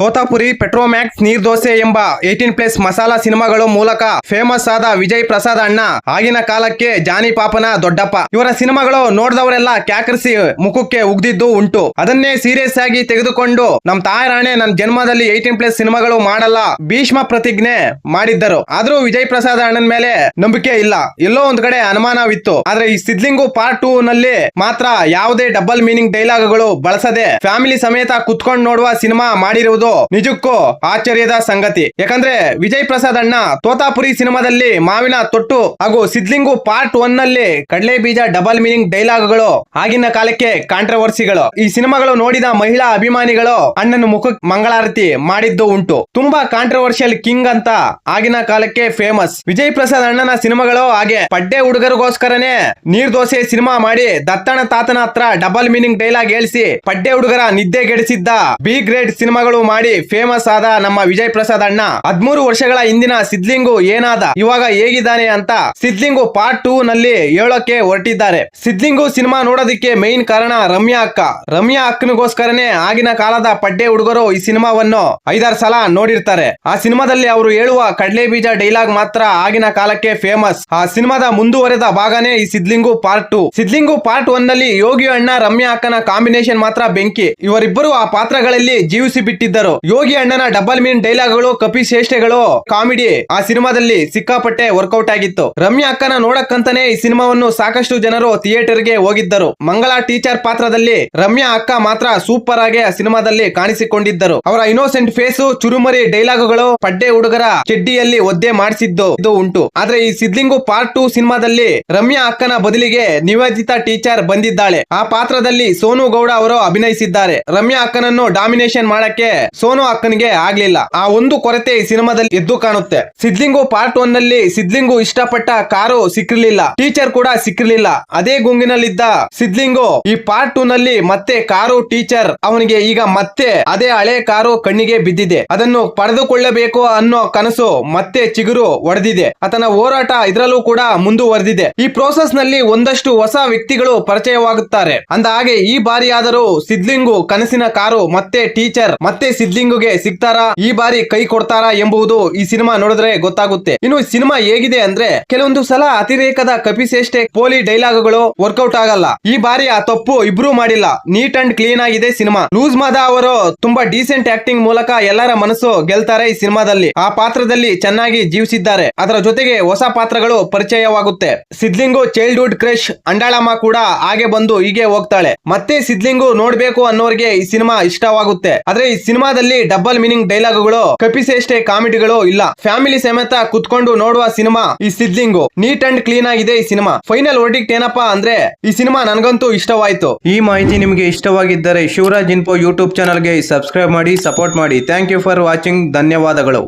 Totapuri, Petromax, ನೀರ್ ದೋಸೆ ಎಂಬ 18+ ಮಸಾಲಾ ಸಿನಿಮಾಗಳು ಮೂಲಕ ಫೇಮಸ್ ಆದ ವಿಜಯ್ ಪ್ರಸಾದ್ ಅಣ್ಣ ಆಗಿನ ಕಾಲಕ್ಕೆ ಜಾನಿ ಪಾಪನ ದೊಡ್ಡಪ್ಪ. ಇವರ ಸಿನಿಮಾಗಳು ನೋಡಿದವರೆಲ್ಲ ಕ್ಯಾಕರಿಸಿ ಮುಖಕ್ಕೆ ಉಗ್ದಿದ್ದು ಉಂಟು. ಅದನ್ನೇ ಸೀರಿಯಸ್ ಆಗಿ ತೆಗೆದುಕೊಂಡು ನಮ್ ತಾಯರಾಣೆ ನನ್ನ ಜನ್ಮದಲ್ಲಿ 18+ ಸಿನಿಮಾಗಳು ಮಾಡಲ್ಲ ಭೀಷ್ಮ ಪ್ರತಿಜ್ಞೆ ಮಾಡಿದ್ದರು. ಆದ್ರೂ ವಿಜಯ್ ಪ್ರಸಾದ್ ಅಣ್ಣನ ಮೇಲೆ ನಂಬಿಕೆ ಇಲ್ಲ, ಎಲ್ಲೋ ಒಂದ್ ಕಡೆ ಅನುಮಾನವಿತ್ತು. ಆದ್ರೆ ಈ ಸಿದ್ಲಿಂಗು ಪಾರ್ಟ್ 2 ನಲ್ಲಿ ಮಾತ್ರ ಯಾವುದೇ ಡಬಲ್ ಮೀನಿಂಗ್ ಡೈಲಾಗ್ಗಳು ಬಳಸದೆ ಫ್ಯಾಮಿಲಿ ಸಮೇತ ಕುತ್ಕೊಂಡು ನೋಡುವ ಸಿನಿಮಾ ಮಾಡಿರುವುದು ನಿಜಕ್ಕೂ ಆಶ್ಚರ್ಯದ ಸಂಗತಿ. ಯಾಕಂದ್ರೆ ವಿಜಯ್ ಪ್ರಸಾದ್ ಅಣ್ಣ ತೋತಾಪುರಿ ಸಿನಿಮಾದಲ್ಲಿ ಮಾವಿನ ತೊಟ್ಟು ಹಾಗೂ ಸಿದ್ಲಿಂಗು ಪಾರ್ಟ್ 1 ನಲ್ಲಿ ಕಡಲೆ ಬೀಜ ಡಬಲ್ ಮೀನಿಂಗ್ ಡೈಲಾಗ್ಗಳು ಆಗಿನ ಕಾಲಕ್ಕೆ ಕಾಂಟ್ರವರ್ಸಿಗಳು. ಈ ಸಿನಿಮಾಗಳು ನೋಡಿದ ಮಹಿಳಾ ಅಭಿಮಾನಿಗಳು ಅಣ್ಣನ ಮುಖಕ್ಕೆ ಮಂಗಳಾರತಿ ಮಾಡಿದ್ದು ಉಂಟು. ತುಂಬಾ ಕಾಂಟ್ರವರ್ಷಿಯಲ್ ಕಿಂಗ್ ಅಂತ ಆಗಿನ ಕಾಲಕ್ಕೆ ಫೇಮಸ್. ವಿಜಯ್ ಪ್ರಸಾದ್ ಅಣ್ಣನ ಸಿನಿಮಾಗಳು ಹಾಗೆ ಪಡ್ಡೆ ಹುಡುಗರಿಗೋಸ್ಕರನೇ ನೀರ್ ದೋಸೆ ಸಿನಿಮಾ ಮಾಡಿ ದತ್ತಣ್ಣ ತಾತನ ಹತ್ರ ಡಬಲ್ ಮೀನಿಂಗ್ ಡೈಲಾಗ್ ಹೇಳಿಸಿ ಪಡ್ಡೆ ಹುಡುಗರ ನಿದ್ದೆಗೆಡಿಸಿದ್ದ ಬಿ ಗ್ರೇಡ್ ಸಿನಿಮಾಗಳು ಮಾಡಿ ಫೇಮಸ್ ಆದ ನಮ್ಮ ವಿಜಯ್ ಪ್ರಸಾದ್ ಅಣ್ಣ 13 ವರ್ಷಗಳ ಹಿಂದಿನ ಸಿದ್ಲಿಂಗು ಏನಾದ, ಇವಾಗ ಹೇಗಿದ್ದಾನೆ ಅಂತ ಸಿದ್ಲಿಂಗು ಪಾರ್ಟ್ 2 ನಲ್ಲಿ ಹೇಳೋಕೆ ಹೊರಟಿದ್ದಾರೆ. ಸಿದ್ಲಿಂಗು ಸಿನಿಮಾ ನೋಡೋದಕ್ಕೆ ಮೈನ್ ಕಾರಣ ರಮ್ಯಾ ಅಕ್ಕ. ರಮ್ಯಾ ಅಕ್ಕನಿಗೋಸ್ಕರನೇ ಆಗಿನ ಕಾಲದ ಪಡ್ಡೆ ಹುಡುಗರು ಈ ಸಿನಿಮಾವನ್ನು 5-6 ಸಲ ನೋಡಿರ್ತಾರೆ. ಆ ಸಿನಿಮಾದಲ್ಲಿ ಅವರು ಹೇಳುವ ಕಡಲೆ ಬೀಜ ಡೈಲಾಗ್ ಮಾತ್ರ ಆಗಿನ ಕಾಲಕ್ಕೆ ಫೇಮಸ್. ಆ ಸಿನಿಮಾದ ಮುಂದುವರೆದ ಭಾಗನೇ ಈ ಸಿದ್ಲಿಂಗು ಪಾರ್ಟ್ 2. ಸಿದ್ಲಿಂಗು ಪಾರ್ಟ್ 1 ನಲ್ಲಿ ಯೋಗಿ ಅಣ್ಣ ರಮ್ಯಾ ಅಕ್ಕನ ಕಾಂಬಿನೇಷನ್ ಮಾತ್ರ ಬೆಂಕಿ. ಇವರಿಬ್ಬರು ಆ ಪಾತ್ರಗಳಲ್ಲಿ ಜೀವಿಸಿ ಬಿಟ್ಟಿದ್ದರು. ಯೋಗಿ ಅಣ್ಣನ ಡಬಲ್ ಮೀನ್ ಡೈಲಾಗ್ಗಳು, ಕಪಿ ಚೇಷ್ಟೆಗಳು, ಕಾಮಿಡಿ ಆ ಸಿನಿಮಾದಲ್ಲಿ ಸಿಕ್ಕಾಪಟ್ಟೆ ವರ್ಕೌಟ್ ಆಗಿತ್ತು. ರಮ್ಯಾ ಅಕ್ಕನ ನೋಡಕ್ಕಂತಾನೆ ಈ ಸಿನಿಮಾವನ್ನು ಸಾಕಷ್ಟು ಜನರು ಥಿಯೇಟರ್ ಗೆ ಹೋಗಿದ್ದರು. ಮಂಗಳ ಟೀಚರ್ ಪಾತ್ರದಲ್ಲಿ ರಮ್ಯಾ ಅಕ್ಕ ಮಾತ್ರ ಸೂಪರ್ ಆಗಿ ಆ ಸಿನಿಮಾದಲ್ಲಿ ಕಾಣಿಸಿಕೊಂಡಿದ್ದರು. ಅವರ ಇನ್ನೋಸೆಂಟ್ ಫೇಸು, ಚುರುಮರಿ ಡೈಲಾಗ್ಗಳು ಪಡ್ಡೆ ಹುಡುಗರ ಚೆಡ್ಡಿಯಲ್ಲಿ ಒದ್ದೆ ಮಾಡಿಸಿದ್ದು ಇದು ಉಂಟು. ಆದ್ರೆ ಈ ಸಿದ್ಲಿಂಗು ಪಾರ್ಟ್ 2 ಸಿನಿಮಾದಲ್ಲಿ ರಮ್ಯಾ ಅಕ್ಕನ ಬದಲಿಗೆ ನಿವೇದಿತಾ ಟೀಚರ್ ಬಂದಿದ್ದಾಳೆ. ಆ ಪಾತ್ರದಲ್ಲಿ ಸೋನು ಗೌಡ ಅವರು ಅಭಿನಯಿಸಿದ್ದಾರೆ. ರಮ್ಯಾ ಅಕ್ಕನನ್ನು ಡಾಮಿನೇಷನ್ ಮಾಡಕ್ಕೆ ಸೋನು ಅಕ್ಕನಿಗೆ ಆಗ್ಲಿಲ್ಲ. ಆ ಒಂದು ಕೊರತೆ ಈ ಸಿನಿಮಾದಲ್ಲಿ ಎದ್ದು ಕಾಣುತ್ತೆ. ಸಿದ್ಲಿಂಗು ಪಾರ್ಟ್ 1 ನಲ್ಲಿ ಸಿದ್ಲಿಂಗು ಇಷ್ಟಪಟ್ಟ ಕಾರು ಸಿಕ್ಕಿರ್ಲಿಲ್ಲ, ಟೀಚರ್ ಕೂಡ ಸಿಕ್ಕಿರ್ಲಿಲ್ಲ. ಅದೇ ಗುಂಗಿನಲ್ಲಿದ್ದ ಸಿದ್ಲಿಂಗು ಈ ಪಾರ್ಟ್ 2 ನಲ್ಲಿ ಮತ್ತೆ ಕಾರು, ಟೀಚರ್, ಅವನಿಗೆ ಈಗ ಮತ್ತೆ ಅದೇ ಹಳೆ ಕಾರು ಕಣ್ಣಿಗೆ ಬಿದ್ದಿದೆ. ಅದನ್ನು ಪಡೆದುಕೊಳ್ಳಬೇಕು ಅನ್ನೋ ಕನಸು ಮತ್ತೆ ಚಿಗುರು ಒಡೆದಿದೆ. ಆತನ ಹೋರಾಟ ಇದರಲ್ಲೂ ಕೂಡ ಮುಂದುವರೆದಿದೆ. ಈ ಪ್ರೋಸೆಸ್ ನಲ್ಲಿ ಒಂದಷ್ಟು ಹೊಸ ವ್ಯಕ್ತಿಗಳು ಪರಿಚಯವಾಗುತ್ತಾರೆ. ಅಂದ ಹಾಗೆ ಈ ಬಾರಿಯಾದರೂ ಸಿದ್ಲಿಂಗು ಕನಸಿನ ಕಾರು ಮತ್ತೆ ಟೀಚರ್ ಮತ್ತೆ ಸಿದ್ಲಿಂಗುಗೆ ಸಿಗ್ತಾರಾ, ಈ ಬಾರಿ ಕೈ ಕೊಡ್ತಾರಾ ಎಂಬುದು ಈ ಸಿನಿಮಾ ನೋಡಿದ್ರೆ ಗೊತ್ತಾಗುತ್ತೆ. ಇನ್ನು ಸಿನಿಮಾ ಹೇಗಿದೆ ಅಂದ್ರೆ ಕೆಲವೊಂದು ಸಲ ಅತಿರೇಕದ ಕಪಿಸೇಷ್ಟೆ ಪೋಲಿ ಡೈಲಾಗ್ಗಳು ವರ್ಕೌಟ್ ಆಗಲ್ಲ. ಈ ಬಾರಿ ಆ ತಪ್ಪು ಇಬ್ರು ಮಾಡಿಲ್ಲ. ನೀಟ್ ಅಂಡ್ ಕ್ಲೀನ್ ಆಗಿದೆ ಸಿನಿಮಾ. ಲೂಸ್ ಮಾದ ಅವರು ತುಂಬಾ ಡೀಸೆಂಟ್ ಆಕ್ಟಿಂಗ್ ಮೂಲಕ ಎಲ್ಲರ ಮನಸ್ಸು ಗೆಲ್ತಾರೆ ಈ ಸಿನಿಮಾದಲ್ಲಿ. ಆ ಪಾತ್ರದಲ್ಲಿ ಚೆನ್ನಾಗಿ ಜೀವಿಸಿದ್ದಾರೆ. ಅದರ ಜೊತೆಗೆ ಹೊಸ ಪಾತ್ರಗಳು ಪರಿಚಯವಾಗುತ್ತೆ. ಸಿದ್ಲಿಂಗು ಚೈಲ್ಡ್ಹುಡ್ ಕ್ರಶ್ ಅಂಡಾಳಮ್ಮ ಕೂಡ ಹಾಗೆ ಬಂದು ಹೀಗೆ ಹೋಗ್ತಾಳೆ. ಮತ್ತೆ ಸಿದ್ಲಿಂಗು ನೋಡ್ಬೇಕು ಅನ್ನೋರಿಗೆ ಈ ಸಿನಿಮಾ ಇಷ್ಟವಾಗುತ್ತೆ. ಆದ್ರೆ ಈ ಸಿನಿಮಾದಲ್ಲಿ ಡಬಲ್ ಮೀನಿಂಗ್ ಡೈಲಾಗ್ಗಳು, ಕಪಿಸೇಷ್ಟೆ ಕಾಮಿಡಿಗಳು ಇಲ್ಲ. ಫ್ಯಾಮಿಲಿ ಸಮೇತ ಕುತ್ಕೊಂಡು ನೋಡುವ ಸಿನಿಮಾ ಈ ಸಿದ್ಲಿಂಗು. ನೀಟ್ ಅಂಡ್ ಕ್ಲೀನ್ ಆಗಿದೆ ಈ ಸಿನಿಮಾ. ಫೈನಲ್ ವರ್ಡಿಕ್ಟ್ ಏನಪ್ಪಾ ಅಂದ್ರೆ ಈ ಸಿನಿಮಾ ನನಗಂತೂ ಇಷ್ಟವಾಯ್ತು. ಈ ಮಾಹಿತಿ ನಿಮಗೆ ಇಷ್ಟವಾಗಿದ್ದರೆ ಶಿವರಾಜ್ ಇನ್ಫೋ ಯೂಟ್ಯೂಬ್ ಚಾನಲ್ಗೆ ಸಬ್ಸ್ಕ್ರೈಬ್ ಮಾಡಿ, ಸಪೋರ್ಟ್ ಮಾಡಿ. Thank you for watching. ಧನ್ಯವಾದಗಳು.